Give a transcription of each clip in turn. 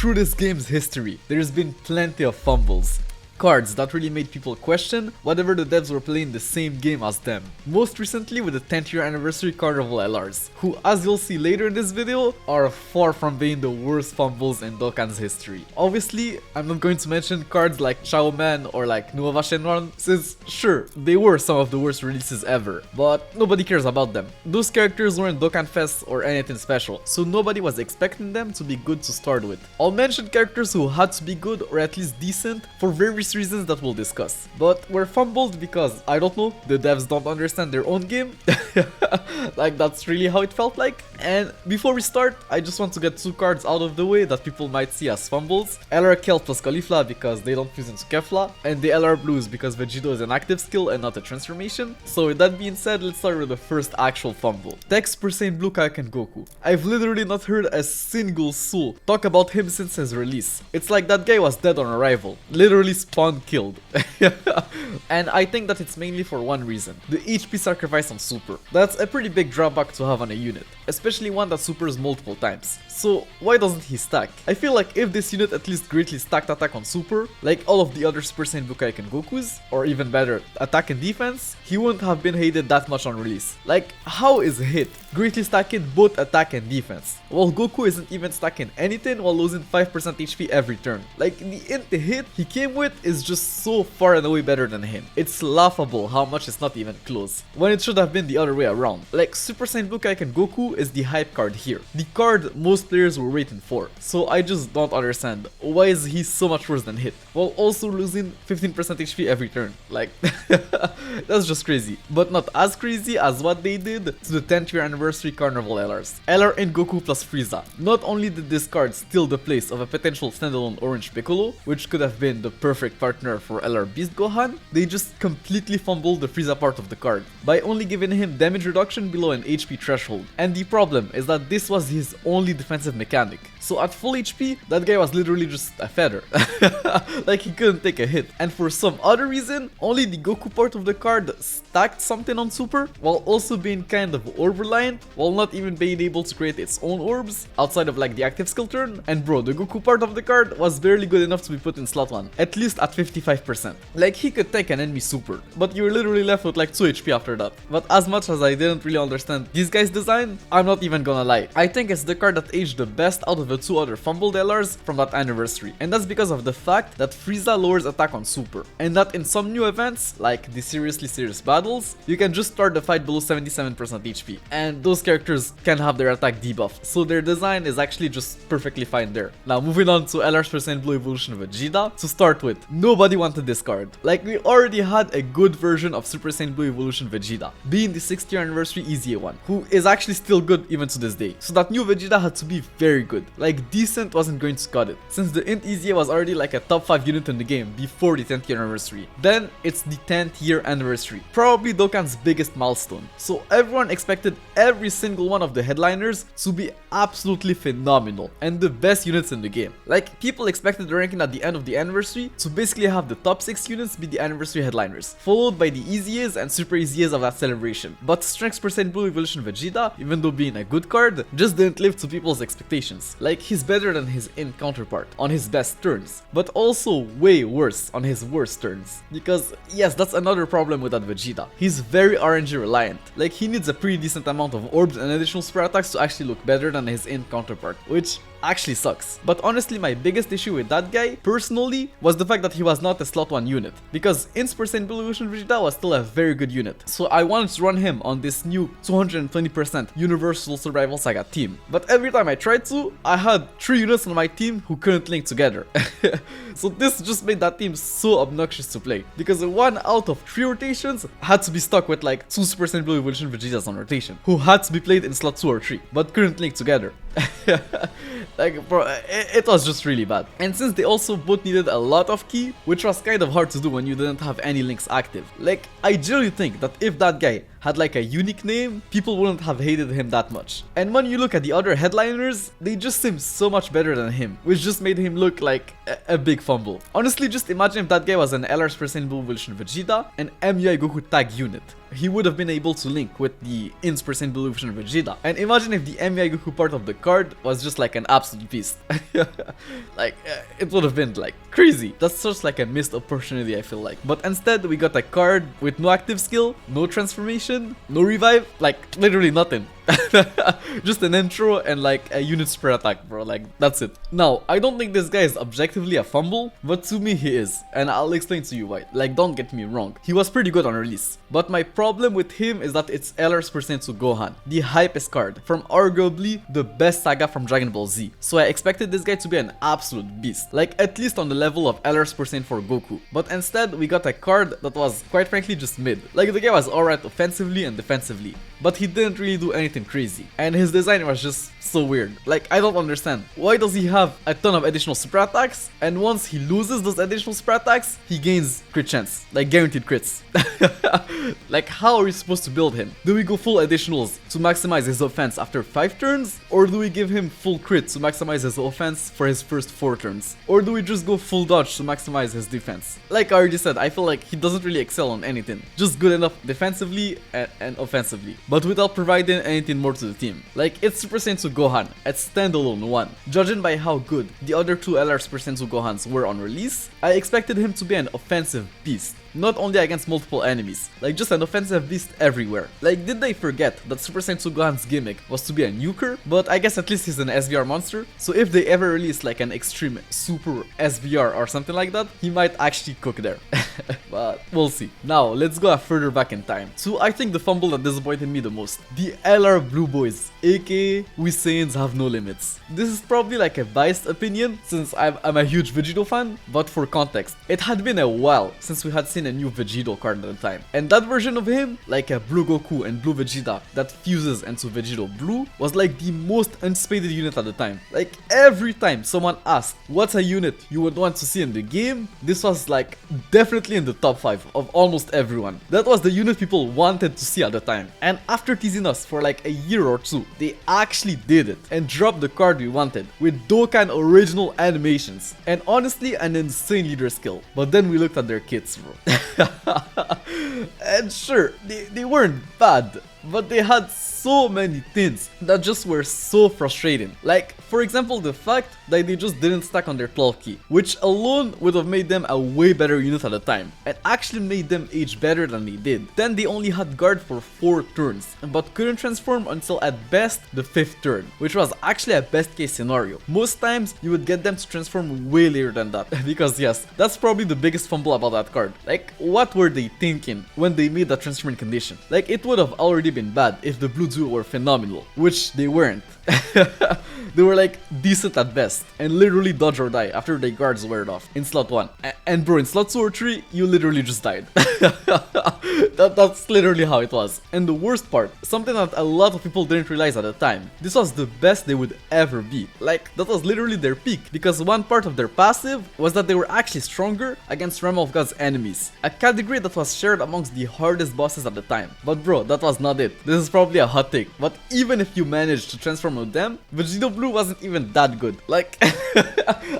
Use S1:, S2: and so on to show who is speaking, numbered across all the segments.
S1: Through this game's history, there's been plenty of fumbles. Cards that really made people question whatever the devs were playing the same game as them. Most recently with the 10th year anniversary Carnival LRs, who as you'll see later in this video, are far from being the worst fumbles in Dokkan's history. Obviously, I'm not going to mention cards like Chao Man or like Nuova Shenron, since sure, they were some of the worst releases ever, but nobody cares about them. Those characters weren't Dokkan Fest or anything special, so nobody was expecting them to be good to start with. I'll mention characters who had to be good or at least decent for various reasons that we'll discuss, but were fumbled because, I don't know, the devs don't understand their own game. Like, that's really how it felt like. And before we start, I just want to get two cards out of the way that people might see as fumbles. LR Kel plus Caulifla because they don't fuse into Kefla, and the LR Blues because Vegito is an active skill and not a transformation. So with that being said, let's start with the first actual fumble. TEQ Super Saiyan Blue Kaioken Goku. I've literally not heard a single soul talk about him since his release. It's like that guy was dead on arrival. Literally spawn killed. And I think that it's mainly for one reason: the HP sacrifice on Super. That's a pretty big drawback to have on a unit, especially one that supers multiple times. So why doesn't he stack? I feel like if this unit at least greatly stacked attack on Super, like all of the other Super Saiyan Blue Kaioken Gokus, or even better, attack and defense, he wouldn't have been hated that much on release. Like, how is Hit greatly stacking both attack and defense, while Goku isn't even stacking anything while losing 5% HP every turn? Like, the INT Hit he came with is just so far and away better than him. It's laughable how much it's not even close, when it should have been the other way around. Like, Super Saiyan Blue Kaioken Goku is the hype card here, the card most players were waiting for. So I just don't understand, why is he so much worse than Hit, while also losing 15% HP every turn? Like, that's just crazy. But not as crazy as what they did to the 10th year anniversary Carnival LRs. LR INT Goku plus Frieza. Not only did this card steal the place of a potential standalone Orange Piccolo, which could have been the perfect partner for LR Beast Gohan, they just completely fumbled the Frieza part of the card by only giving him damage reduction below an HP threshold. And the problem is that this was his only defensive mechanic. So at full HP, that guy was literally just a feather. Like, he couldn't take a hit. And for some other reason, only the Goku part of the card stacked something on Super, while also being kind of orb reliant, while not even being able to create its own orbs outside of like the active skill turn. And bro, the Goku part of the card was barely good enough to be put in slot 1, at least at 55%. Like, he could take an enemy Super, but you were literally left with like 2 HP after that. But as much as I didn't really understand this guy's design, I'm not even gonna lie, I think it's the card that aged the best out of the two other fumbled LRs from that anniversary. And that's because of the fact that Frieza lowers attack on Super, and that in some new events, like the seriously serious battles, you can just start the fight below 77% HP, and those characters can have their attack debuffed, so their design is actually just perfectly fine there. Now moving on to LR Super Saiyan Blue Evolution Vegeta. To start with, nobody wanted this card. Like, we already had a good version of Super Saiyan Blue Evolution Vegeta, being the 6th year anniversary EZA one, who is actually still good even to this day. So that new Vegeta had to be very good. Like, decent wasn't going to cut it, since the INT EZA was already like a top 5 unit in the game before the 10th year anniversary. Then it's the 10th year anniversary, probably Dokkan's biggest milestone. So everyone expected every single one of the headliners to be absolutely phenomenal and the best units in the game. Like, people expected the ranking at the end of the anniversary to basically have the top 6 units be the anniversary headliners, followed by the EZAs and Super EZAs of that celebration. But Strength % Blue Evolution Vegeta, even though being a good card, just didn't live to people's expectations. Like, he's better than his INT counterpart on his best turns, but also way worse on his worst turns. Because yes, that's another problem with that Vegeta. He's very RNG reliant. Like, he needs a pretty decent amount of orbs and additional super attacks to actually look better than his INT counterpart, which actually sucks. But honestly, my biggest issue with that guy, personally, was the fact that he was not a slot 1 unit, because INT Super Saiyan Blue Evolution Vegeta was still a very good unit. So I wanted to run him on this new 220% Universal Survival Saga team. But every time I tried to, I had 3 units on my team who couldn't link together. So this just made that team so obnoxious to play, because 1 out of 3 rotations had to be stuck with like 2 Super Saiyan Blue Evolution Vegetas on rotation, who had to be played in slot 2 or 3, but couldn't link together. Like, bro, it was just really bad. And since they also both needed a lot of ki, which was kind of hard to do when you didn't have any links active. Like, I generally think that if that guy had like a unique name, people wouldn't have hated him that much. And when you look at the other headliners, they just seem so much better than him, which just made him look like a big fumble. Honestly, just imagine if that guy was an LR% Blue Evolution Vegeta, an PHY Goku tag unit. He would have been able to link with the INT Blue Evolution Vegeta. And imagine if the PHY Goku part of the card was just like an absolute beast. Like, it would have been like crazy. That's just like a missed opportunity, I feel like. But instead, we got a card with no active skill, no transformation, no revive, like literally nothing. Just an intro and like a unit super attack, bro. Like, that's it. Now, I don't think this guy is objectively a fumble, but to me he is, and I'll explain to you why. Like, don't get me wrong, he was pretty good on release, but my problem with him is that it's LR% Gohan, the hypest card from arguably the best saga from Dragon Ball Z. So I expected this guy to be an absolute beast, like at least on the level of LR% for Goku. But instead, we got a card that was quite frankly just mid. Like, the guy was alright offensively and defensively, but he didn't really do anything crazy, and his design was just so weird. Like, I don't understand, why does he have a ton of additional super attacks, and once he loses those additional super attacks, he gains crit chance, like guaranteed crits. Like, how are we supposed to build him? Do we go full additionals to maximize his offense after 5 turns, or do we give him full crit to maximize his offense for his first 4 turns, or do we just go full dodge to maximize his defense? Like I already said, I feel like he doesn't really excel on anything, just good enough defensively and offensively, but without providing anything more to the team. Like, it's Super Saiyan 2 Gohan at standalone 1. Judging by how good the other 2 LR Super Saiyan 2 Gohans were on release, I expected him to be an offensive beast. Not only against multiple enemies, like just an offensive beast everywhere. Like, did they forget that Super Saiyan 2 Gohan's gimmick was to be a nuker? But I guess at least he's an SVR monster, so if they ever release like an extreme super SVR or something like that, he might actually cook there. But we'll see. Now, let's go further back in time to, I think, the fumble that disappointed me the most. The LR Blue Boys, aka We Saiyans Have No Limits. This is probably like a biased opinion since I'm a huge Vegito fan, but for context, it had been a while since we had seen a new Vegito card at the time, and that version of him, like a Blue Goku and Blue Vegeta that fuses into Vegito Blue, was like the most anticipated unit at the time. Like, every time someone asked what's a unit you would want to see in the game, this was like definitely in the top 5 of almost everyone. That was the unit people wanted to see at the time, and after teasing us for like a year or 2, they actually did it and dropped the card we wanted with Dokkan original animations and honestly an insane leader skill. But then we looked at their kits, bro. And sure, they weren't bad, but they had so many things that just were so frustrating. Like, for example, the fact that they just didn't stack on their 12 key, which alone would have made them a way better unit at the time, and actually made them age better than they did. Then they only had guard for 4 turns, but couldn't transform until at best the 5th turn, which was actually a best case scenario. Most times, you would get them to transform way later than that, because yes, that's probably the biggest fumble about that card. Like, what were they thinking when they made that transforming condition? Like, it would have already been bad if the blue duo were phenomenal, which they weren't. They were like decent at best and literally dodge or die after their guards wear it off in slot 1. And bro, in slot 2 or 3, you literally just died. That's literally how it was. And the worst part, something that a lot of people didn't realize at the time, this was the best they would ever be. Like, that was literally their peak, because one part of their passive was that they were actually stronger against Realm of God's enemies, a category that was shared amongst the hardest bosses at the time. But bro, that was not it. This is probably a hot take, but even if you managed to transform with them, Vegito Blue wasn't even that good. Like,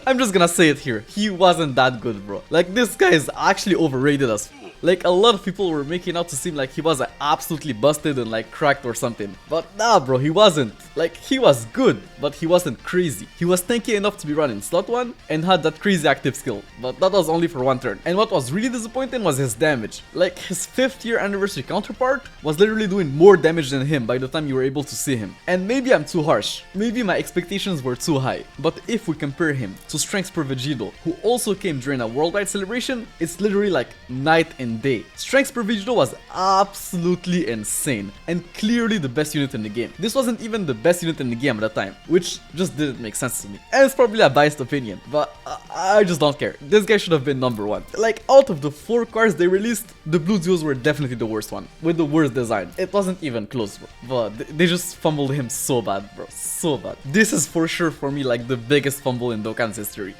S1: I'm just gonna say it here, he wasn't that good, bro. Like, this guy is actually overrated as fuck. Like, a lot of people were making out to seem like he was absolutely busted and like cracked or something, but nah bro, he wasn't. Like, he was good, but he wasn't crazy. He was tanky enough to be run in slot 1 and had that crazy active skill, but that was only for 1 turn. And what was really disappointing was his damage. Like, his 5th year anniversary counterpart was literally doing more damage than him by the time you were able to see him. And maybe I'm too harsh, maybe my expectations were too high, but if we compare him to Strengths per Vegito, who also came during a worldwide celebration, it's literally like night and day. Strengths per Vegito was absolutely insane and clearly the best unit in the game. This wasn't even the best unit in the game at the time, which just didn't make sense to me. And it's probably a biased opinion, but I just don't care. This guy should have been number 1. Like, out of the 4 cards they released, the blue duos were definitely the worst one, with the worst design. It wasn't even close, bro. But they just fumbled him so bad, bro. So bad. This is for sure for me like the biggest fumble in Dokkan's history.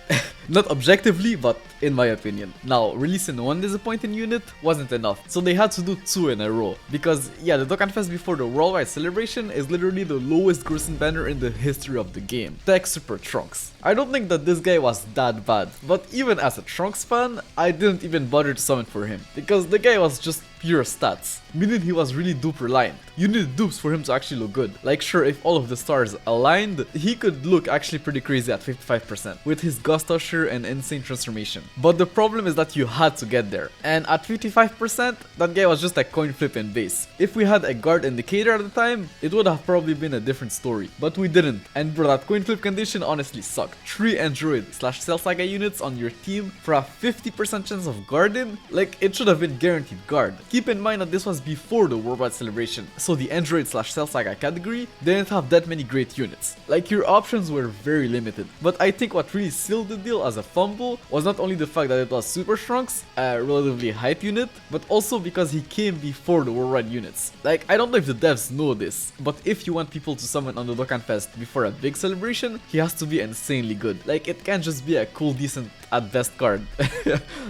S1: Not objectively, but in my opinion. Now, releasing one disappointing unit wasn't enough, so they had to do 2 in a row. Because, yeah, the Dokkan Fest before the worldwide celebration is literally the lowest grossing banner in the history of the game. TEQ Super Trunks. I don't think that this guy was that bad, but even as a Trunks fan, I didn't even bother to summon for him, because the guy was just pure stats, meaning he was really dupe reliant. You need dupes for him to actually look good. Like sure, if all of the stars aligned, he could look actually pretty crazy at 55% with his Ghost Usher and insane transformation. But the problem is that you had to get there, and at 55%, that guy was just a coin flip in base. If we had a guard indicator at the time, it would have probably been a different story, but we didn't, and bro, that coin flip condition honestly sucked. 3 Android / Cell Saga units on your team for a 50% chance of guarding? Like, it should have been guaranteed guard. Keep in mind that this was before the worldwide celebration, so the Android / Cell Saga category didn't have that many great units. Like, your options were very limited. But I think what really sealed the deal as a fumble was not only the fact that it was Super Trunks, a relatively hype unit, but also because he came before the worldwide units. Like, I don't know if the devs know this, but if you want people to summon on the Dokkan Fest before a big celebration, he has to be insanely good. Like, it can't just be a cool, decent, at best card.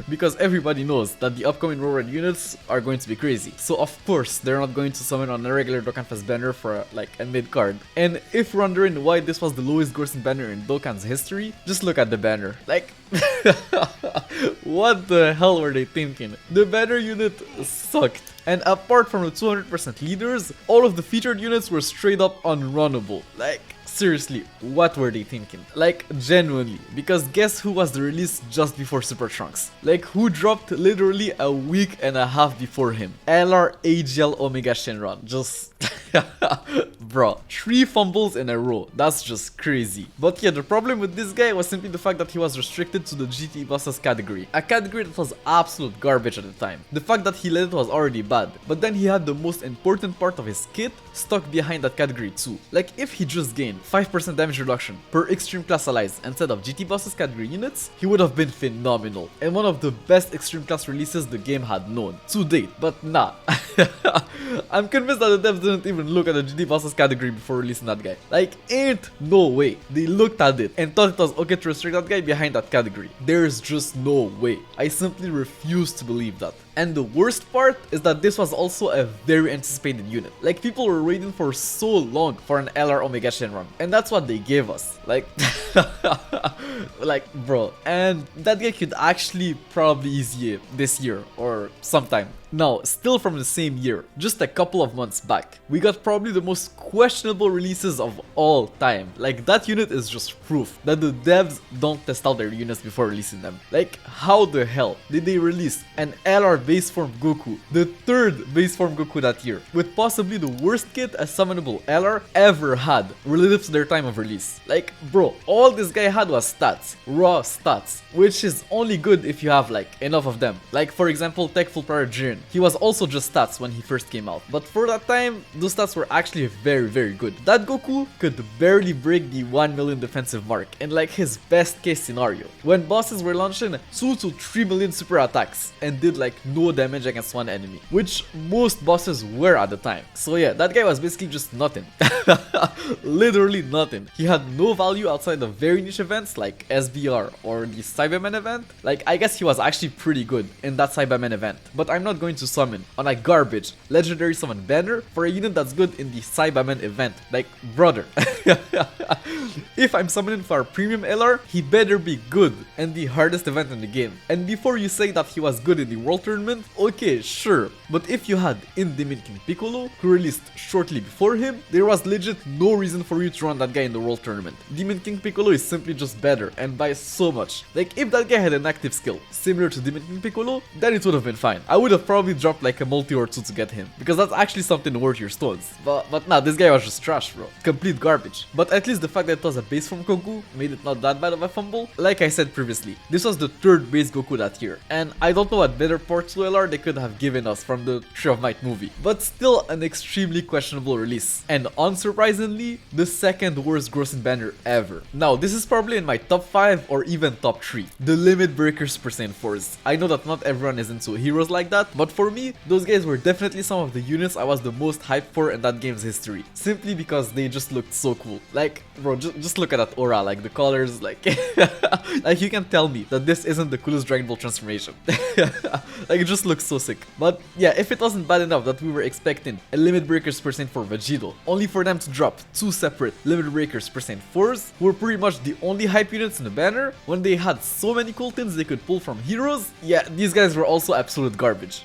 S1: Because everybody knows that the upcoming worldwide units are going to be crazy. So of course, they're not going to summon on a regular Dokkan Fest banner for like a mid card. And if you're wondering why this was the lowest grossing banner in Dokkan's history, just look at the banner. Like, what the hell were they thinking? The banner unit sucked. And apart from the 200% leaders, all of the featured units were straight up unrunnable. Like, seriously, what were they thinking? Like, genuinely, because guess who was the release just before Super Trunks? Like, who dropped literally a week and a half before him? LR AGL Omega Shenron. Just... bro, 3 fumbles in a row. That's just crazy. But yeah, the problem with this guy was simply the fact that he was restricted to the GT bosses category. A category that was absolute garbage at the time. The fact that he led it was already bad, but then he had the most important part of his kit stuck behind that category too. Like, if he just gained 5% damage reduction per extreme class allies instead of GT bosses category units, he would have been phenomenal and one of the best extreme class releases the game had known to date. But nah. I'm convinced that the devs didn't even look at the GT bosses category before releasing that guy. Like, ain't no way. They looked at it and thought it was okay to restrict that guy behind that category. There's just no way. I simply refuse to believe that. And the worst part is that this was also a very anticipated unit. Like, people were waiting for so long for an LR Omega Shenron, and that's what they gave us. Like, like, bro. And that guy could actually probably easy this year or sometime. Now, still from the same year, just a couple of months back, we got probably the most questionable releases of all time. Like, that unit is just proof that the devs don't test out their units before releasing them. Like, how the hell did they release an LR base form Goku, the 3rd base form Goku that year, with possibly the worst kit a summonable LR ever had relative to their time of release? Like, bro, all this guy had was stats, raw stats, which is only good if you have like enough of them. Like, for example, TEQ Full Power Jiren. He was also just stats when he first came out, but for that time, those stats were actually very good. That Goku could barely break the 1 million defensive mark in like his best case scenario, when bosses were launching 2 to 3 million super attacks and did like no damage against one enemy, which most bosses were at the time. So yeah, that guy was basically just nothing. Literally nothing. He had no value outside of very niche events like SBR or the Cyberman event. Like, I guess he was actually pretty good in that Cyberman event, but I'm not going to summon on a garbage legendary summon banner for a unit that's good in the Cyberman event. Like, brother. If I'm summoning for a premium LR, he better be good in the hardest event in the game. And before you say that he was good in the world tournament, okay, sure. But if you had in Demon King Piccolo, who released shortly before him, there was legit no reason for you to run that guy in the world tournament. Demon King Piccolo is simply just better, and by so much. Like, if that guy had an active skill similar to Demon King Piccolo, then it would have been fine. I would have probably dropped like a multi or 2 to get him, because that's actually something worth your stones. But nah, this guy was just trash, bro. Complete garbage. But at least the fact that it was a base form Goku made it not that bad of a fumble. Like I said previously, this was the 3rd base Goku that year, and I don't know what better port to LR they could have given us from the Tree of Might movie, but still an extremely questionable release, and unsurprisingly, the 2nd worst grossing banner ever. Now, this is probably in my top 5 or even top 3. The Limit Breaker Super Saiyan 4s. I know that not everyone is into heroes like that, but for me, those guys were definitely some of the units I was the most hyped for in that game's history. Simply because they just looked so cool. Like, bro, just look at that aura, like the colors, like... like, you can tell me that this isn't the coolest Dragon Ball transformation. Like, it just looks so sick. But yeah, if it wasn't bad enough that we were expecting a Limit Breaker Super Saiyan for Vegito, only for them to drop 2 separate Limit Breaker Super Saiyan 4s, who were pretty much the only hype units in the banner, when they had so many cool things they could pull from heroes, yeah, these guys were also absolute garbage.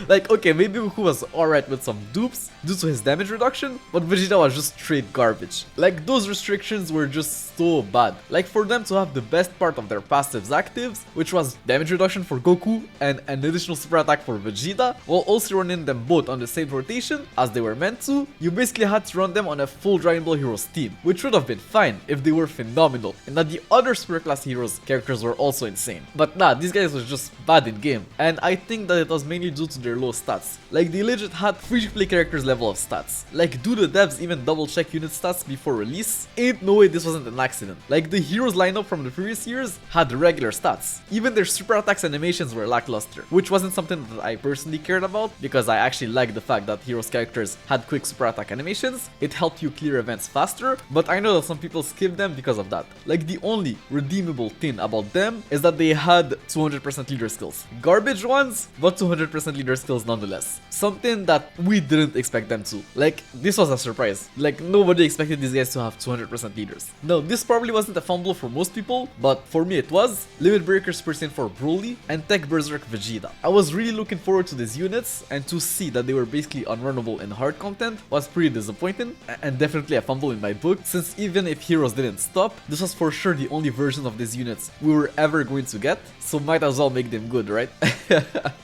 S1: Like, okay, maybe Goku was alright with some dupes due to his damage reduction, but Vegeta was just straight garbage. Like, those restrictions were just so bad. Like, for them to have the best part of their passives actives, which was damage reduction for Goku and an additional super attack for Vegeta, while also running them both on the same rotation as they were meant to, you basically had to run them on a full Dragon Ball Heroes team, which would have been fine if they were phenomenal and that the other super class heroes characters were also insane. But nah, these guys were just bad in game, and I think that it was mainly due to their low stats. Like, they legit had free-to-play characters level of stats. Like, do the devs even double check unit stats before release? Ain't no way this wasn't an accident. Like, the heroes lineup from the previous years had regular stats. Even their super attacks animations were lackluster, which wasn't something that I personally cared about because I actually liked the fact that heroes characters had quick super attack animations. It helped you clear events faster, but I know that some people skip them because of that. Like, the only redeemable thing about them is that they had 200% leader skills. Garbage ones, but 200% leader skills nonetheless. Something that we didn't expect them to. Like, this was a surprise. Like, nobody expected these guys to have 200% leaders. No, this probably wasn't a fumble for most people, but for me it was. Limit Breaker Super Saiyan for Broly and TEQ Berserk Vegeta. I was really looking forward to these units, and to see that they were basically unrunnable in hard content was pretty disappointing, and definitely a fumble in my book, since even if heroes didn't stop, this was for sure the only version of these units we were ever going to get, so might as well make them good, right?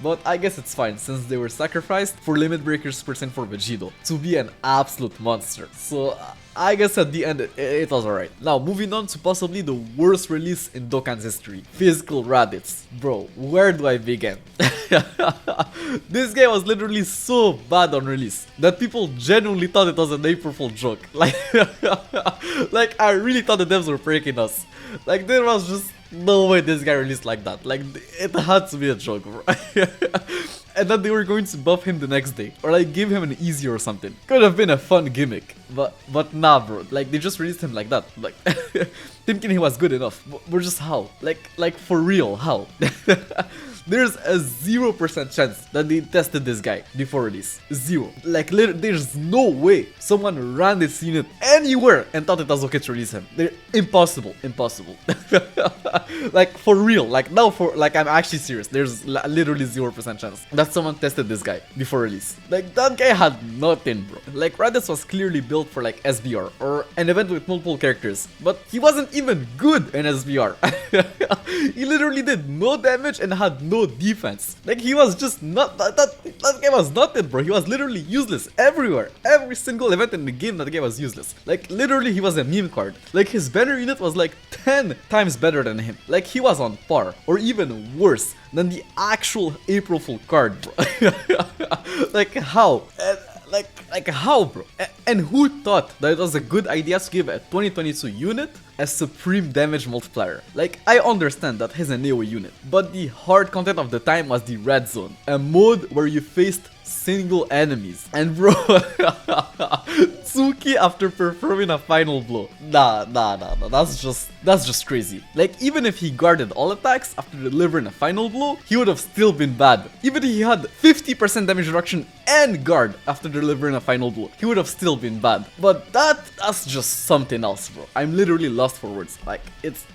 S1: But I guess it's fine, since they were sacrificed for Limit Breaker Super Saiyan for Vegito to be an absolute monster. So I guess at the end it was alright. Now moving on to possibly the worst release in Dokkan's history, PHY Raditz. Bro, where do I begin? This game was literally so bad on release that people genuinely thought it was an April Fool joke. Like, like I really thought the devs were pranking us. Like, there was just no way this guy released like that. Like, it had to be a joke, bro. And that they were going to buff him the next day, or like give him an easy or something. Could have been a fun gimmick, but nah, bro. Like, they just released him like that, like thinking he was good enough. But just how? Like for real, how? There's a 0% chance that they tested this guy before release. 0. Like, there's no way someone ran this unit anywhere and thought it was okay to release him. They're impossible. Impossible. Like, for real. Like, now like, I'm actually serious. There's literally 0% chance that someone tested this guy before release. Like, that guy had nothing, bro. Like, Raditz was clearly built for, like, SBR or an event with multiple characters. But he wasn't even good in SBR. He literally did no damage and had no defense. Like, he was just not that guy was nothing, bro. He was literally useless everywhere. Every single event in the game, that guy was useless. Like, literally he was a meme card. Like, his banner unit was like 10 times better than him. Like, he was on par or even worse than the actual April Fool card, bro. Like, how? Like how, bro? And who thought that it was a good idea to give a 2022 unit a supreme damage multiplier? Like, I understand that he's a Neo unit, but the hard content of the time was the Red Zone, a mode where you faced single enemies. And bro, Tsuki after performing a final blow. Nah, that's just crazy. Like, even if he guarded all attacks after delivering a final blow, he would have still been bad. Even if he had 50% damage reduction and guard after delivering a final blow, he would have still been bad. But that's just something else, bro. I'm literally lost for words. Like, it's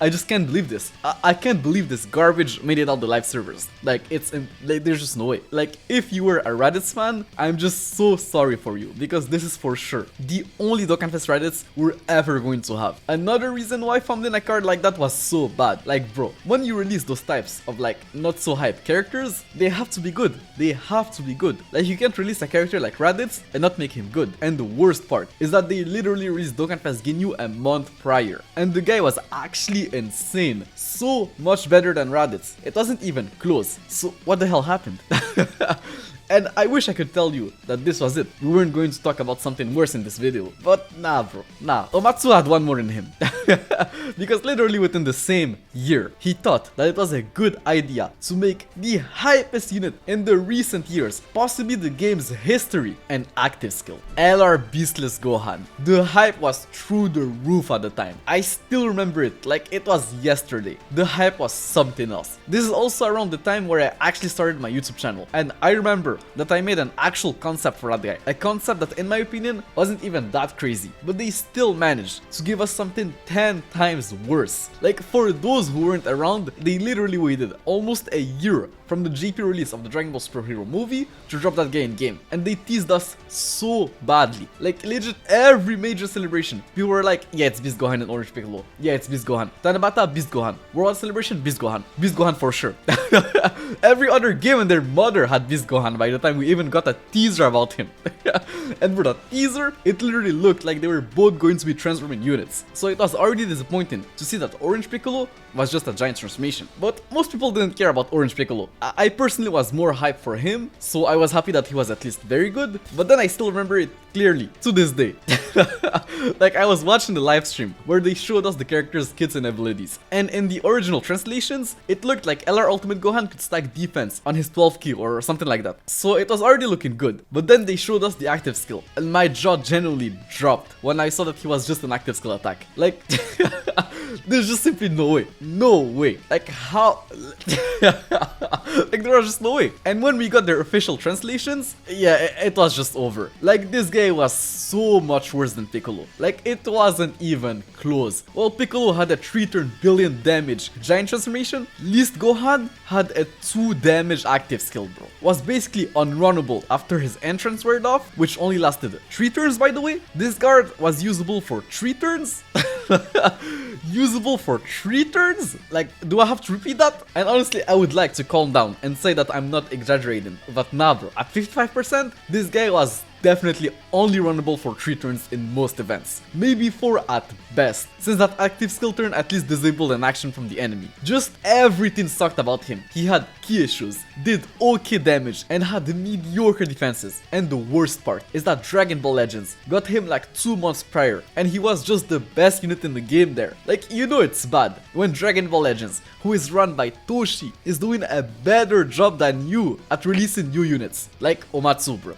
S1: I just can't believe this. I can't believe this garbage made it out the live servers. Like, there's just no way. Like, if you were a Raditz fan, I'm just so sorry for you, because this is for sure the only Dokkan Fest Raditz we're ever going to have. Another reason why found in a card like that was so bad. Like, bro, when you release those types of, like, not so hype characters, they have to be good. They have to be good. Like, you can't release a character like Raditz and not make him good. And the worst part is that they literally released Dokkan Fest Ginyu a month prior, and the guy was actually insane. So much better than Raditz. It wasn't even close. So what the hell happened? And I wish I could tell you that this was it. We weren't going to talk about something worse in this video. But nah bro, nah. Omatsu had one more in him. Because literally within the same year, he thought that it was a good idea to make the hypest unit in the recent years, possibly the game's history, an active skill. LR Beastless Gohan. The hype was through the roof at the time. I still remember it like it was yesterday. The hype was something else. This is also around the time where I actually started my YouTube channel, and I remember that I made an actual concept for that guy. A concept that in my opinion wasn't even that crazy, but they still managed to give us something 10 times worse. Like for those who weren't around, they literally waited almost a year from the GP release of the Dragon Ball Super Hero movie to drop that guy in game, and they teased us so badly. Like legit every major celebration, people were like, yeah, it's Beast Gohan and Orange Piccolo. Yeah, it's Beast Gohan. Tanabata, Beast Gohan. World Celebration, Beast Gohan. Beast Gohan for sure. Every other game and their mother had Beast Gohan by the time we even got a teaser about him. And for the teaser, it literally looked like they were both going to be transforming units. So it was already disappointing to see that Orange Piccolo was just a giant transformation. But most people didn't care about Orange Piccolo. I personally was more hyped for him, so I was happy that he was at least very good. But then I still remember it clearly to this day. Like I was watching the live stream where they showed us the characters' kits and abilities, and in the original translations it looked like LR Ultimate Gohan could stack defense on his 12th key or something like that, so it was already looking good. But then they showed us the active skill and my jaw genuinely dropped when I saw that he was just an active skill attack. Like there's just simply no way. No way. Like how? Like there was just no way. And when we got their official translations, yeah, it was just over. Like this guy was so much worse than Piccolo. Like it wasn't even close. While Piccolo had a 3-turn billion damage giant transformation, least Gohan had a 2 damage active skill, bro. Was basically unrunnable after his entrance wore off, which only lasted 3 turns by the way. This guard was usable for 3 turns? Usable for 3 turns? Like, do I have to repeat that? And honestly, I would like to calm down and say that I'm not exaggerating, but nah bro, at 55%, this guy was definitely only runnable for 3 turns in most events. Maybe 4 at best, since that active skill turn at least disabled an action from the enemy. Just everything sucked about him. He had key issues, did okay damage, and had mediocre defenses. And the worst part is that Dragon Ball Legends got him like 2 months prior, and he was just the best unit in the game there. Like, you know it's bad when Dragon Ball Legends, who is run by Toshi, is doing a better job than you at releasing new units. Like Omatsu, bro.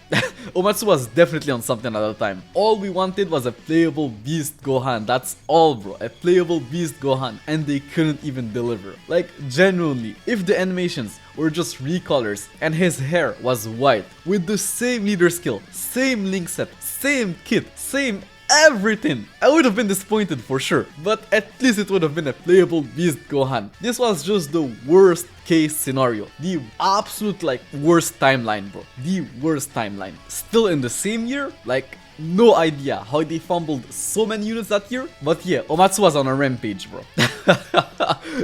S1: Omatsu was definitely on something at the time. All we wanted was a playable Beast Gohan, that's all bro, a playable Beast Gohan, and they couldn't even deliver. Like genuinely, if the animations were just recolors and his hair was white with the same leader skill, same link set, same kit, same everything, I would have been disappointed for sure, but at least it would have been a playable Beast Gohan. This was just the worst case scenario, the absolute like worst timeline bro, the worst timeline. Still in the same year, like no idea how they fumbled so many units that year, but yeah, Omatsu was on a rampage bro.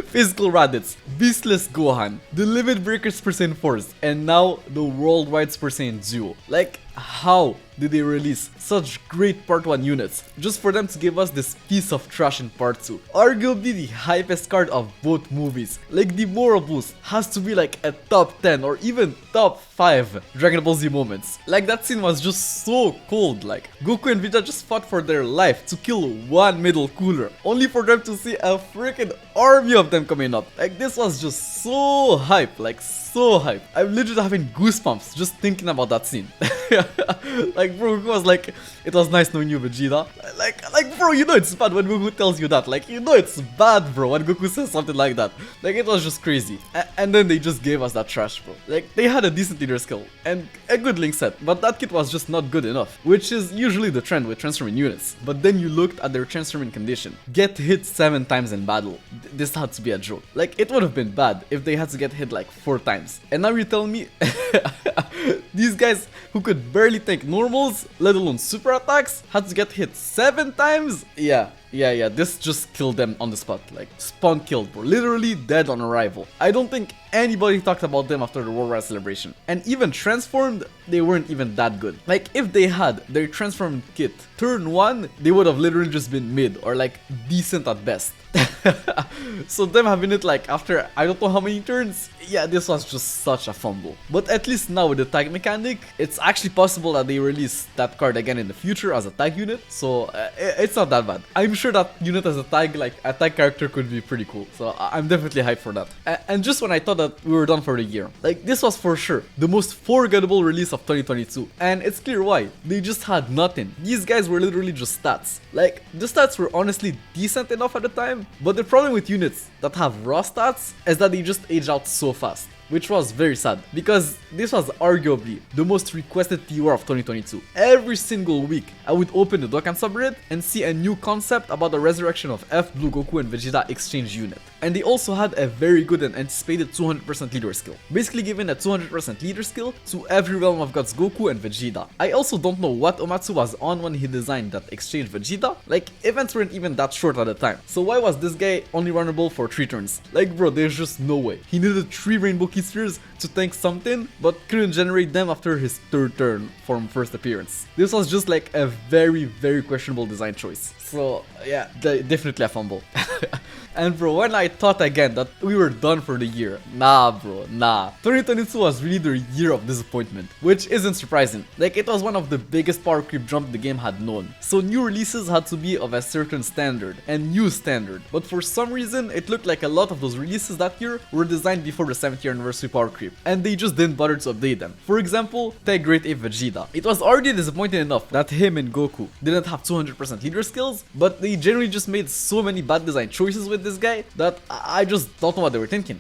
S1: Physical Raditz, Beastless Gohan, the Limit Breakers Percent 4s, and now the Worldwide Percent Duo. Like, how did they release such great part 1 units just for them to give us this piece of trash in part 2? Arguably the hypest card of both movies. Like the moral boost has to be like a top 10 or even top 5 Dragon Ball Z moments. Like that scene was just so cold. Like Goku and Vegeta just fought for their life to kill one middle cooler, only for them to see a freaking army of them coming up. Like this was just so hype, like so hype. I'm literally having goosebumps just thinking about that scene. Like bro, Goku was like, it was nice knowing you, Vegeta. Like bro, you know it's bad when Goku tells you that. Like you know it's bad bro when Goku says something like that. Like it was just crazy. And then they just gave us that trash bro. Like they had a decent leader skill and a good link set, but that kit was just not good enough, which is usually the trend with transforming units. But then you looked at their transforming condition. Get hit 7 times in battle. This had to be a joke. Like it would have been bad if they had to get hit like 4 times. And now you tell me these guys who could barely take normals, let alone super attacks, had to get hit 7 times? Yeah, Yeah, this just killed them on the spot. Like, spawn killed, bro. Literally dead on arrival. I don't think anybody talked about them after the World War celebration. And even transformed, they weren't even that good. Like, if they had their transformed kit turn 1, they would have literally just been mid or like decent at best. So them having it like after I don't know how many turns, yeah, this was just such a fumble. But at least now with the tag mechanic, it's actually possible that they release that card again in the future as a tag unit. So it's not that bad. I'm sure that unit as a tag, like a tag character, could be pretty cool. So I'm definitely hyped for that. And just when I thought that we were done for the year, like this was for sure the most forgettable release of 2022. And it's clear why. They just had nothing. These guys were literally just stats. Like the stats were honestly decent enough at the time, but the problem with units that have raw stats is that they just age out so fast, which was very sad because this was arguably the most requested TOR of 2022. Every single week, I would open the Dokkan subreddit and see a new concept about the resurrection of F, Blue Goku and Vegeta exchange unit. And they also had a very good and anticipated 200% leader skill, basically giving a 200% leader skill to every Realm of Gods Goku and Vegeta. I also don't know what Omatsu was on when he designed that exchange Vegeta. Like, events weren't even that short at the time, so why was this guy only runnable for 3 turns? Like bro, there's just no way. He needed 3 rainbow key spheres to tank something, but couldn't generate them after his 3rd turn from first appearance. This was just like a very questionable design choice. So yeah, definitely a fumble. And bro, when I thought again that we were done for the year, nah bro, nah. 2022 was really the year of disappointment, which isn't surprising. Like, it was one of the biggest power creep jump the game had known. So new releases had to be of a certain standard, and new standard. But for some reason, it looked like a lot of those releases that year were designed before the 7th year anniversary power creep, and they just didn't bother to update them. For example, TEQ Great Ape Vegeta. It was already disappointing enough that him and Goku didn't have 200% leader skills, but they generally just made so many bad design choices with this guy that I just don't know what they were thinking.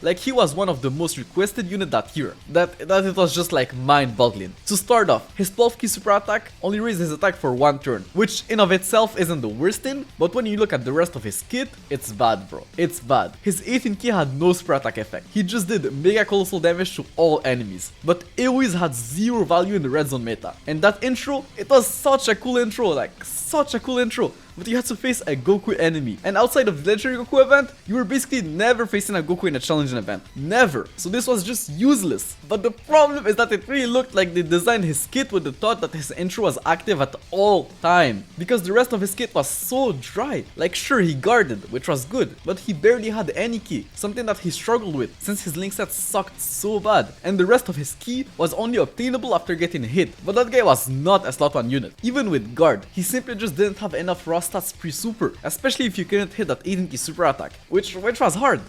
S1: Like, he was one of the most requested unit that year, that it was just like mind-boggling. To start off, his 12 key super attack only raised his attack for 1 turn, which in of itself isn't the worst thing, but when you look at the rest of his kit, it's bad bro, it's bad. His 18 key had no super attack effect, he just did mega colossal damage to all enemies, but it always had 0 value in the red zone meta. And that intro, it was such a cool intro, like such a cool intro. But you had to face a Goku enemy, and outside of the legendary Goku event, you were basically never facing a Goku in a challenging event. Never. So this was just useless. But the problem is that it really looked like they designed his kit with the thought that his intro was active at all time, because the rest of his kit was so dry. Like, sure, he guarded, which was good, but he barely had any key, something that he struggled with since his link set sucked so bad, and the rest of his key was only obtainable after getting hit. But that guy was not a slot 1 unit. Even with guard, he simply just didn't have enough raw stats pre-super, especially if you couldn't hit that 18 key super attack, which was hard.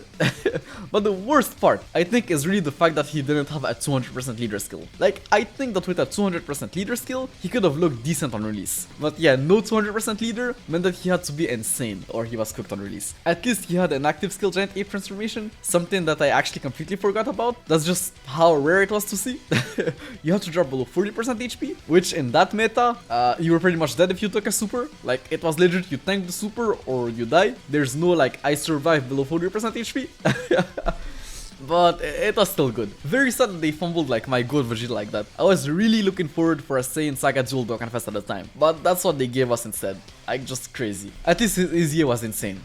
S1: But the worst part, I think, is really the fact that he didn't have a 200% leader skill. Like, I think that with a 200% leader skill, he could have looked decent on release. But yeah, no 200% leader meant that he had to be insane, or he was cooked on release. At least he had an active skill giant ape transformation, something that I actually completely forgot about. That's just how rare it was to see. You have to drop below 40% HP, which in that meta, you were pretty much dead if you took a super. Like, it was legit, you tank the super or you die. There's no like I survive below 40% HP. But it was still good. Very sad that they fumbled like my good Vegeta like that. I was really looking forward for a Saiyan Saga Duel Dokkan Fest at the time, but that's what they gave us instead. Like, just crazy. At least his year was insane.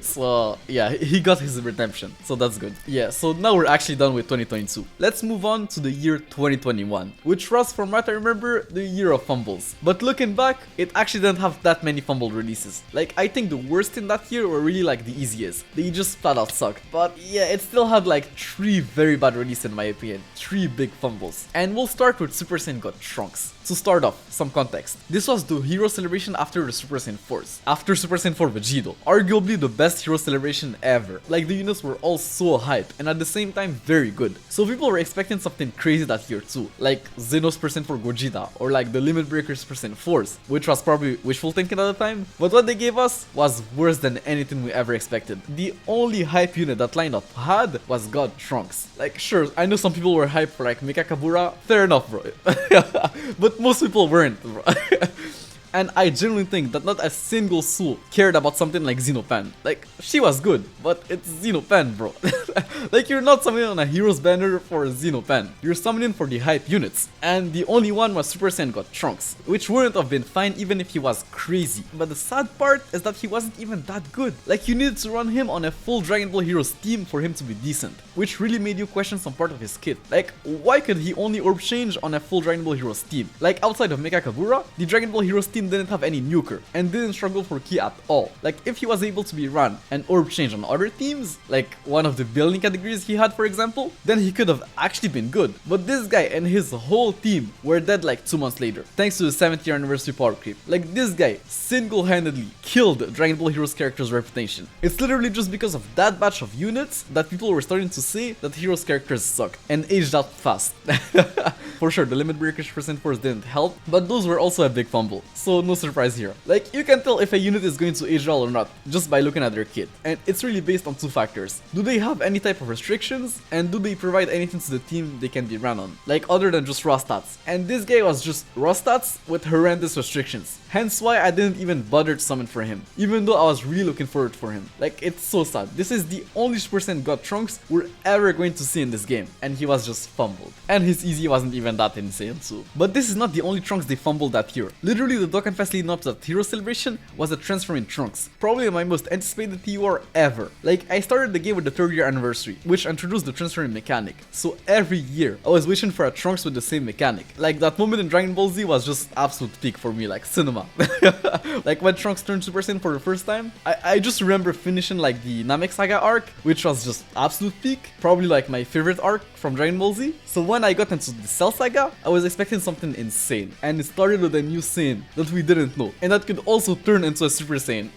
S1: So yeah, he got his redemption, so that's good. Yeah, so now we're actually done with 2022. Let's move on to the year 2021, which was, from what I remember, the year of fumbles. But looking back, it actually didn't have that many fumbled releases. Like, I think the worst in that year were really like the easiest. They just flat out sucked. But yeah, it still had like 3 very bad releases in my opinion. 3 big fumbles. And we'll start with Super Saiyan God Trunks. To start off, some context. This was the hero celebration after the Super Saiyan 4s. After Super Saiyan 4 Vegito. Arguably the best hero celebration ever. Like, the units were all so hype and at the same time very good. So people were expecting something crazy that year too. Like Xenos Super Saiyan 4 Gogeta, or like the Limit Breaker Super Saiyan 4s, which was probably wishful thinking at the time. But what they gave us was worse than anything we ever expected. The only hype unit that lineup had was God Trunks. Like, sure, I know some people were hyped for like Mecha Kabura. Fair enough, bro. But most people weren't, bro. And I genuinely think that not a single soul cared about something like Xenopan. Like, she was good, but it's Xenopan, bro. Like, you're not summoning on a hero's banner for Xenopan. You're summoning for the hype units. And the only one was Super Saiyan God Trunks, which wouldn't have been fine even if he was crazy. But the sad part is that he wasn't even that good. Like, you needed to run him on a full Dragon Ball Heroes team for him to be decent, which really made you question some part of his kit. Like, why could he only orb change on a full Dragon Ball Heroes team? Like, outside of Mecha Kagura, the Dragon Ball Heroes team didn't have any nuker and didn't struggle for ki at all. Like, if he was able to be run and orb change on other teams, like one of the building categories he had, for example, then he could have actually been good. But this guy and his whole team were dead like 2 months later, thanks to the 7th year anniversary power creep. Like, this guy single-handedly killed Dragon Ball Heroes characters' reputation. It's literally just because of that batch of units that people were starting to say that Heroes characters suck and aged out fast. For sure, the limit breakers %4s didn't help, but those were also a big fumble, so no surprise here. Like, you can tell if a unit is going to age well or not just by looking at their kit, and it's really based on 2 factors. Do they have any type of restrictions, and do they provide anything to the team they can be ran on, like other than just raw stats? And this guy was just raw stats with horrendous restrictions, hence why I didn't even bother to summon for him, even though I was really looking forward for him. Like, it's so sad. This is the only Super Saiyan God Trunks we're ever going to see in this game, and he was just fumbled. And his easy wasn't even that insane too. But this is not the only Trunks they fumbled that year. Literally, the Dokkan Fest leading up to that Hero Celebration was a transforming Trunks, probably my most anticipated TUR ever. Like, I started the game with the 3rd year anniversary, which introduced the transferring mechanic, so every year I was wishing for a Trunks with the same mechanic. Like, that moment in Dragon Ball Z was just absolute peak for me, like cinema. Like, when Trunks turned Super Saiyan for the first time, I just remember finishing like the Namek Saga arc, which was just absolute peak, probably like my favorite arc from Dragon Ball Z. So when I got into the Cell Saga, I was expecting something insane, and it started with a new Saiyan that we didn't know, and that could also turn into a Super Saiyan.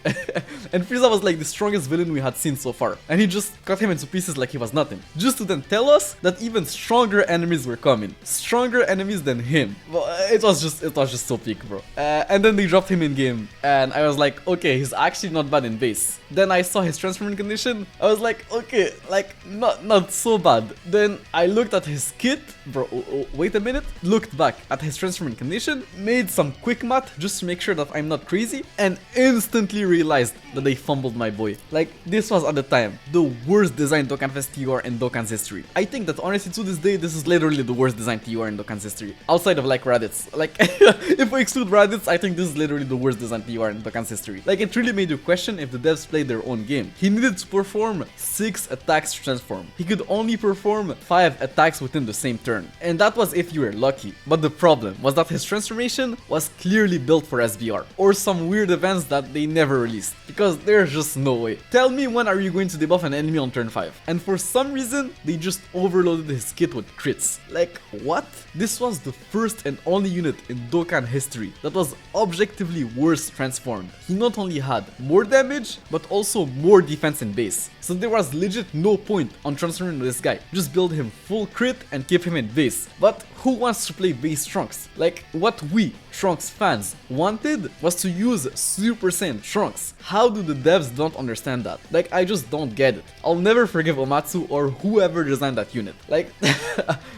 S1: And Frieza was like the strongest villain we had seen so far, and he just cut him into pieces like he was nothing, just to then tell us that even stronger enemies were coming, stronger enemies than him. Well, it was just so peak, bro. And then they dropped him in game, and I was like, okay, he's actually not bad in base. Then I saw his transforming condition, I was like, okay, like not so bad. Then I looked at his kit, bro, wait a minute, looked back at his transforming condition, made some quick math just to make sure that I'm not crazy, and instantly realized that they fumbled my boy. Like, this was at the time the worst designed Dokkan Fest TUR in Dokkan's history. I think that honestly to this day, this is literally the worst designed TUR in Dokkan's history, outside of like Raditz. Like, if we exclude Raditz, I think this is literally the worst designed TUR in Dokkan's history. Like, it really made you question if the devs played their own game. He needed to perform 6 attacks to transform. He could only perform 5 attacks within the same turn, and that was if you were lucky. But the problem was that his transformation was clearly built for SBR, or some weird events that they never released, because there's just no way. Tell me, when are you going to debuff an enemy on turn 5? And for some reason, they just overloaded his kit with crits. Like, what? This was the first and only unit in Dokkan history that was objectively worse transformed. He not only had more damage, but also more defense in base. So there was legit no point on transforming this guy. Just build him full crit and keep him in base. But who wants to play base Trunks? Like, what we, Trunks fans, wanted was to use Super Saiyan Trunks. How do the devs don't understand that? Like, I just don't get it. I'll never forgive Omatsu or whoever designed that unit. Like,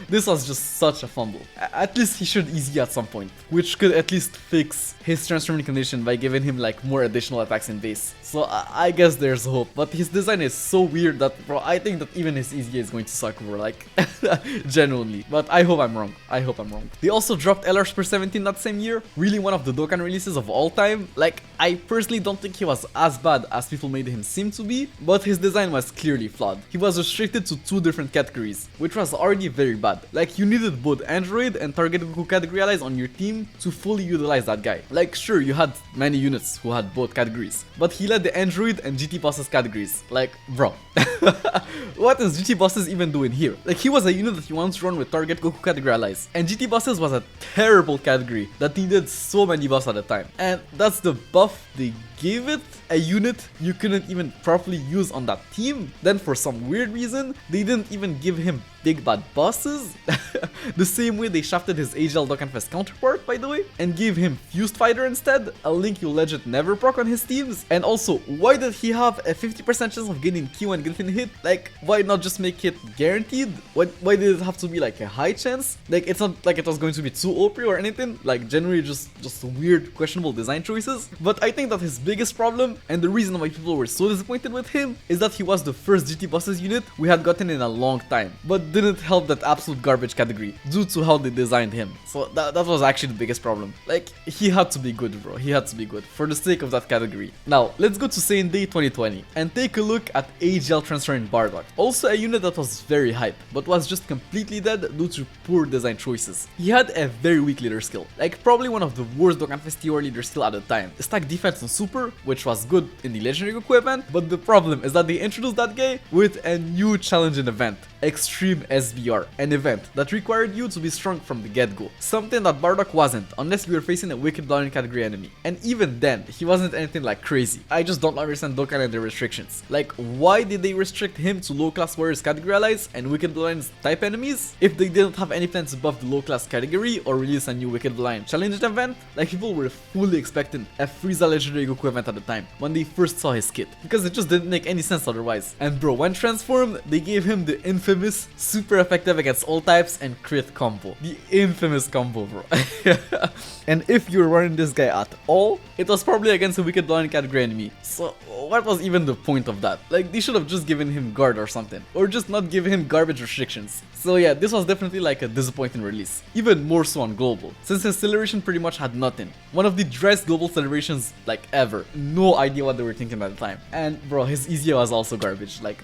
S1: this was just such a fumble. At least he should easy at some point, which could at least fix his transforming condition by giving him like more additional attacks in base. So I guess there's hope, but his design is so weird that, bro, I think that even his easy is going to suck, bro, like, genuinely. But I hope I'm wrong. I hope I'm wrong. They also dropped LR Super 17 that same year, really one of the Dokkan releases of all time. Like, I personally don't think he was as bad as people made him seem to be, but his design was clearly flawed. He was restricted to 2 different categories, which was already very bad. Like, you needed both Android and Target Goku category allies on your team to fully utilize that guy. Like, sure, you had many units who had both categories, but he led the Android and GT bosses categories. Like, bro, what is GT bosses even doing here? Like, he was a unit that you once run with Target Goku category allies, and GT bosses was a terrible category that needed so many buffs at a time, and that's the buff they gave it a unit you couldn't even properly use on that team, then for some weird reason, they didn't even give him big bad bosses, the same way they shafted his AGL Dokkan Fest counterpart, by the way, and gave him Fused Fighter instead, a link you legit never proc on his teams. And also, why did he have a 50% chance of getting Q and getting hit? Like, why not just make it guaranteed? Why did it have to be like a high chance? Like, it's not like it was going to be too OP or anything, like generally just weird, questionable design choices. But I think that his biggest problem, and the reason why people were so disappointed with him, is that he was the first GT bosses unit we had gotten in a long time, but didn't help that absolute garbage category due to how they designed him. So that was actually the biggest problem. Like, he had to be good, bro. He had to be good for the sake of that category. Now, let's go to Saiyan Day 2020 and take a look at AGL Transferring Bardock. Also a unit that was very hype, but was just completely dead due to poor design choices. He had a very weak leader skill, like probably one of the worst Dokkan Fest TR leader skill at the time. Stack defense on Super, which was good in the Legendary Goku event, but the problem is that they introduced that guy with a new challenging event, Extreme SBR, an event that required you to be strong from the get-go, something that Bardock wasn't unless you were facing a Wicked Blind category enemy, and even then, he wasn't anything like crazy. I just don't understand Dokkan and their restrictions. Like, why did they restrict him to low class warriors category allies and Wicked Blind's type enemies if they didn't have any plans to buff the low class category or release a new Wicked Blind challenge event? Like, people were fully expecting a Frieza Legendary Goku event at the time when they first saw his kit, because it just didn't make any sense otherwise. And bro, when transformed, they gave him the infamous super effective against all types and crit combo. The infamous combo, bro. And if you were running this guy at all, it was probably against a Wicked Blind category enemy. So what was even the point of that? Like, they should have just given him guard or something, or just not give him garbage restrictions. So yeah, this was definitely like a disappointing release, even more so on global, since his celebration pretty much had nothing. One of the driest global celebrations like ever. No idea what they were thinking at the time. And bro, his EZA was also garbage. Like,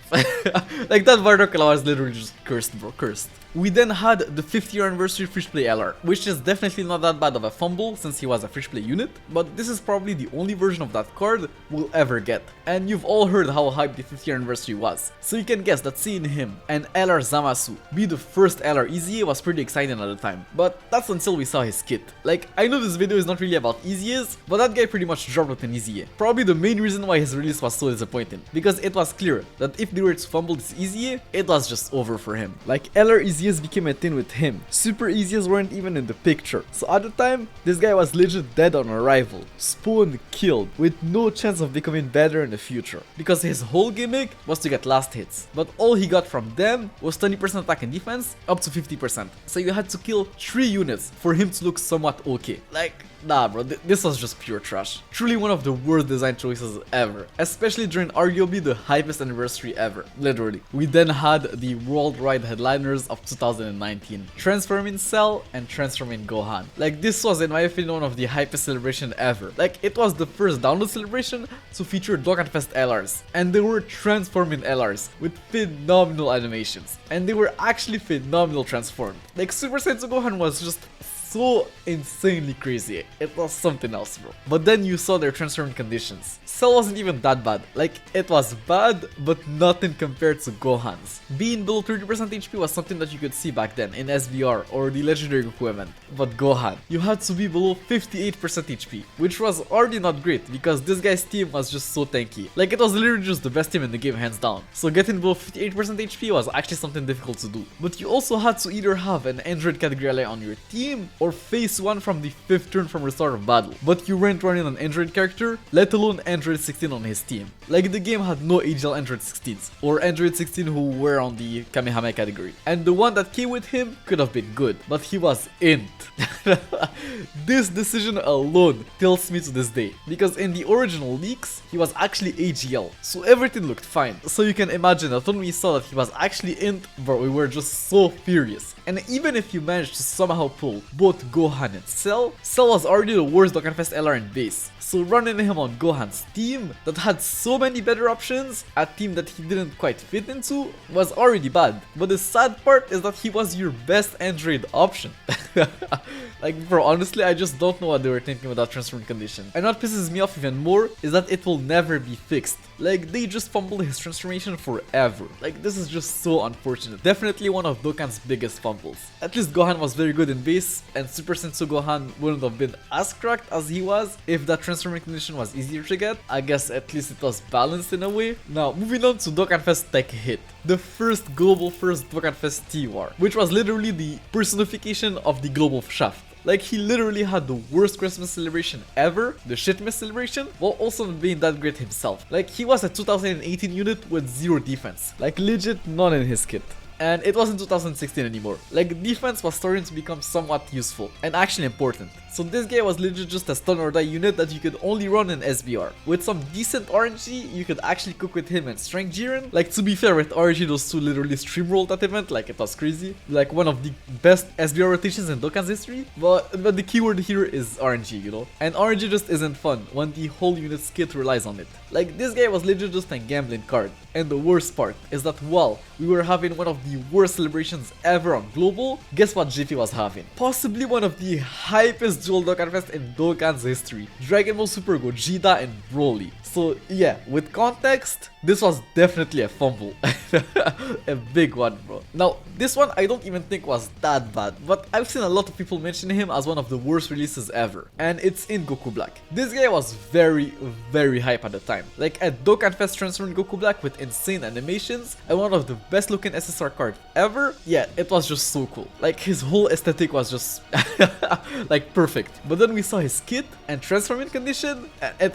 S1: like that Bardock was literally just cursed, bro, cursed. We then had the 5th year anniversary Fish Play LR, which is definitely not that bad of a fumble since he was a Fish Play unit, but this is probably the only version of that card we'll ever get. And you've all heard how hyped the 5th year anniversary was, so you can guess that seeing him and LR Zamasu be the first LR EZA was pretty exciting at the time, but that's until we saw his kit. Like, I know this video is not really about EZAs, but that guy pretty much dropped with an EZA. Probably the main reason why his release was so disappointing, because it was clear that if they were to fumble this EZA, it was just over for him. Like, LR EZAs became a thing with him. Super EZAs weren't even in the picture. So at the time, this guy was legit dead on arrival, spawned killed, with no chance of becoming better in the future, because his whole gimmick was to get last hits, but all he got from them was 20% attack and defense up to 50%. So you had to kill 3 units for him to look somewhat okay. Like, nah bro, this was just pure trash. Truly one of the worst design choices ever, especially during arguably the hypest anniversary ever, literally. We then had the worldwide headliners of 2019, Transforming Cell and Transforming Gohan. Like, this was in my opinion one of the hypest celebration ever. Like, it was the first download celebration to feature Dokkan Fest LRs, and they were transforming LRs with phenomenal animations, and they were actually phenomenal transformed. Like, Super Saiyan Gohan was just so insanely crazy. It was something else, bro. But then you saw their transforming conditions. Cell wasn't even that bad. Like, it was bad, but nothing compared to Gohan's. Being below 30% HP was something that you could see back then in SBR or the Legendary Goku event. But Gohan, you had to be below 58% HP, which was already not great because this guy's team was just so tanky. Like, it was literally just the best team in the game, hands down. So getting below 58% HP was actually something difficult to do. But you also had to either have an Android category ally on your team or face one from the 5th turn from restart of battle. But you weren't running an Android character, let alone Android 16 on his team. Like, the game had no AGL Android 16s, or Android 16 who were on the Kamehameha category. And the one that came with him could have been good, but he was INT. This decision alone tilts me to this day, because in the original leaks, he was actually AGL, so everything looked fine. So you can imagine that when we saw that he was actually INT, bro, we were just so furious. And even if you managed to somehow pull both Gohan and Cell was already the worst Dokkan Fest LR in base. So running him on Gohan's team that had so many better options, a team that he didn't quite fit into, was already bad. But the sad part is that he was your best Android option. Like, bro, honestly, I just don't know what they were thinking with that transforming condition. And what pisses me off even more is that it will never be fixed. Like, they just fumbled his transformation forever. Like, this is just so unfortunate. Definitely one of Dokkan's biggest fumbles. At least Gohan was very good in base, and Super Sensu Gohan wouldn't have been as cracked as he was if that transforming condition was easier to get. I guess at least it was balanced in a way. Now, moving on to Dokkan Fest TEQ Hit, the first global first Dokkan Fest T-War, which was literally the personification of the global shaft. Like, he literally had the worst Christmas celebration ever, the shitmas celebration, while also not being that great himself. Like, he was a 2018 unit with 0 defense, like legit none in his kit. And it wasn't 2016 anymore. Like, defense was starting to become somewhat useful and actually important. So this guy was legit just a stun or die unit that you could only run in SBR. With some decent RNG, you could actually cook with him and Strength Jiren. Like, to be fair, with RNG, those two literally stream rolled that event, like it was crazy. Like, one of the best SBR rotations in Dokkan's history. But the keyword here is RNG, you know? And RNG just isn't fun when the whole unit's kit relies on it. Like, this guy was legit just a gambling card. And the worst part is that while we were having one of the worst celebrations ever on Global, guess what JP was having? Possibly one of the hypest dual Dokkan Fest in Dokkan's history. Dragon Ball Super Gogeta and Broly. So yeah, with context, this was definitely a fumble. A big one, bro. Now, this one I don't even think was that bad, but I've seen a lot of people mention him as one of the worst releases ever. And it's in Goku Black. This guy was very hype at the time. Like, at Dokkan Fest transferring Goku Black with insane animations and one of the best looking SSR cards ever, yeah, it was just so cool. Like, his whole aesthetic was just like perfect. But then we saw his kit and transforming condition, and it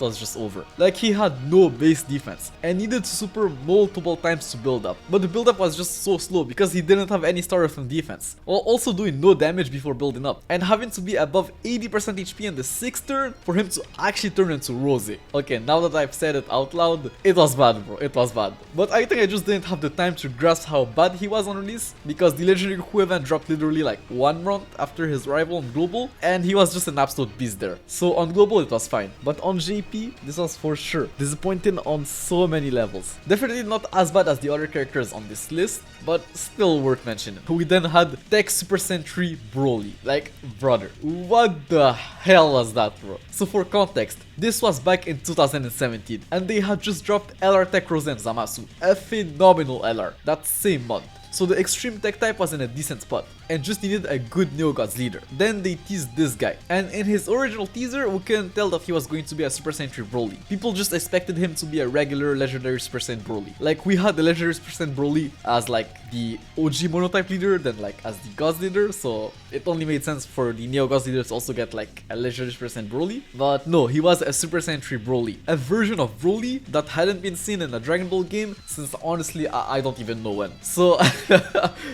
S1: was just over. Like, he had no base defense and needed to super multiple times to build up. But the build up was just so slow because he didn't have any star from defense, while also doing no damage before building up and having to be above 80% HP in the 6th turn for him to actually turn into Rose. Okay, now that I've said it out loud, it was bad, bro. It was bad. But I think I just didn't have the time to grasp how bad he was on release, because the Legendary Goku event dropped literally like 1 month after his rival on Global, and he was just an absolute beast there. So on Global it was fine, but on JP, this was for sure disappointing on so many levels. Definitely not as bad as the other characters on this list, but still worth mentioning. We then had TEQ Super Trunks Broly. Like, brother, what the hell was that, bro? So for context, this was back in 2017, and they had just dropped LR TEQ Rose and Zamasu, a phenomenal LR, that same month. So the extreme tech type was in a decent spot and just needed a good Neo Gods leader. Then they teased this guy, and in his original teaser we couldn't tell that he was going to be a Super Saiyan 3 Broly. People just expected him to be a regular legendary Super Saiyan Broly. Like, we had the legendary Super Saiyan Broly as like the OG monotype leader, then like as the Gods leader, so it only made sense for the Neo Gods leader to also get like a legendary Super Saiyan Broly. But no, he was a Super Saiyan 3 Broly, a version of Broly that hadn't been seen in a Dragon Ball game since honestly I don't even know when. So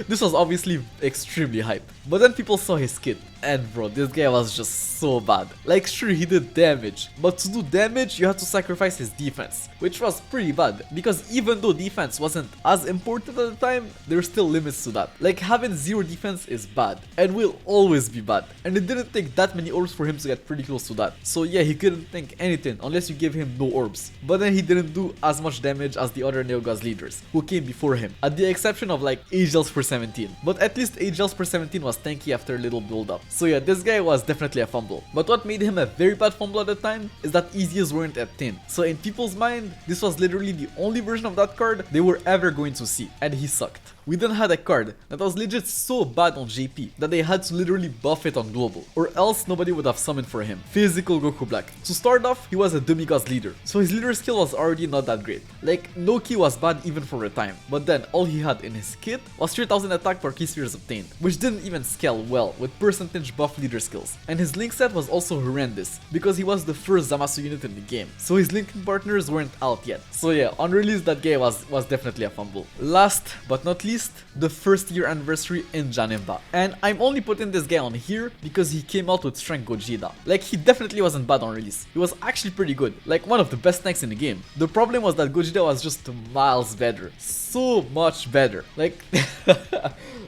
S1: this was obviously extremely hype. But then people saw his kit, and bro, this guy was just so bad. Like, sure, he did damage, but to do damage you had to sacrifice his defense, which was pretty bad, because even though defense wasn't as important at the time, there's still limits to that. Like, having 0 defense is bad, and will always be bad, and it didn't take that many orbs for him to get pretty close to that. So yeah, he couldn't tank anything unless you gave him no orbs. But then he didn't do as much damage as the other Neo Gods leaders who came before him, at the exception of like AGL Super 17. But at least AGL Super 17 was tanky after a little build up. So yeah, this guy was definitely a fumble. But what made him a very bad fumble at the time is that easiest weren't at 10. So in people's mind, this was literally the only version of that card they were ever going to see, and he sucked. We then had a card that was legit so bad on JP that they had to literally buff it on Global, or else nobody would have summoned for him. Physical Goku Black. To start off, he was a demigod leader, so his leader skill was already not that great. Like, no key was bad even for a time, but then all he had in his kit was 3000 attack per key spheres obtained, which didn't even scale well with percentage buff leader skills. And his link set was also horrendous, because he was the first Zamasu unit in the game, so his linking partners weren't out yet. So yeah, on release that guy was definitely a fumble. Last but not least, the first year anniversary in Janemba. And I'm only putting this guy on here because he came out with Strength Gogeta. Like, he definitely wasn't bad on release. He was actually pretty good, like one of the best tanks in the game. The problem was that Gogeta was just miles better. So much better. Like,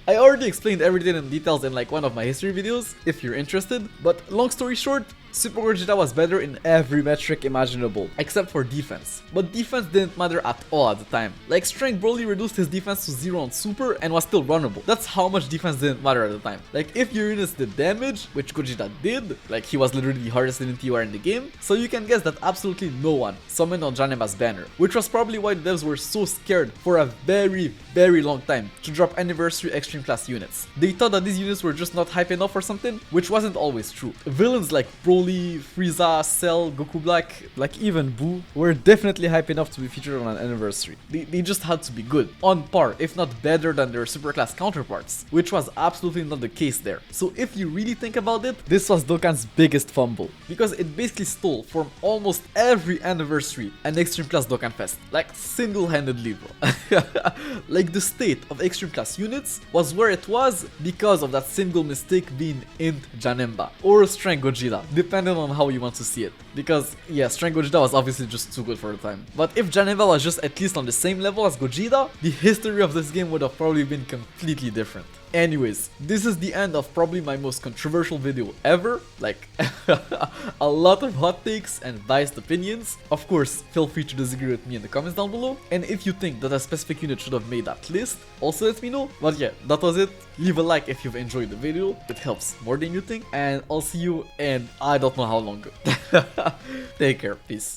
S1: I already explained everything in details in like one of my history videos, if you're interested. But long story short, Super Gogeta was better in every metric imaginable, except for defense. But defense didn't matter at all at the time. Like, Strength Broly reduced his defense to 0 on Super and was still runnable. That's how much defense didn't matter at the time. Like, if your units did damage, which Gogeta did, like he was literally the hardest INT in the game, so you can guess that absolutely no one summoned on Janemba's banner, which was probably why the devs were so scared for a very long time to drop Anniversary Extreme extreme class units. They thought that these units were just not hype enough or something, which wasn't always true. Villains like Broly, Frieza, Cell, Goku Black, like even Boo, were definitely hype enough to be featured on an anniversary. They just had to be good, on par, if not better than their superclass counterparts, which was absolutely not the case there. So if you really think about it, this was Dokkan's biggest fumble, because it basically stole from almost every anniversary an extreme class Dokkan Fest, like single-handedly, bro. Like the state of extreme class units was where it was because of that single mistake being INT Janemba or Strength Gogeta, depending on how you want to see it. Because yeah, Strength Gogeta was obviously just too good for the time. But if Janemba was just at least on the same level as Gogeta, the history of this game would have probably been completely different. Anyways, this is the end of probably my most controversial video ever, like a lot of hot takes and biased opinions. Of course, feel free to disagree with me in the comments down below, and if you think that a specific unit should have made that list, also let me know. But yeah, that was it. Leave a like if you've enjoyed the video, it helps more than you think, and I'll see you in I don't know how long. Take care, peace.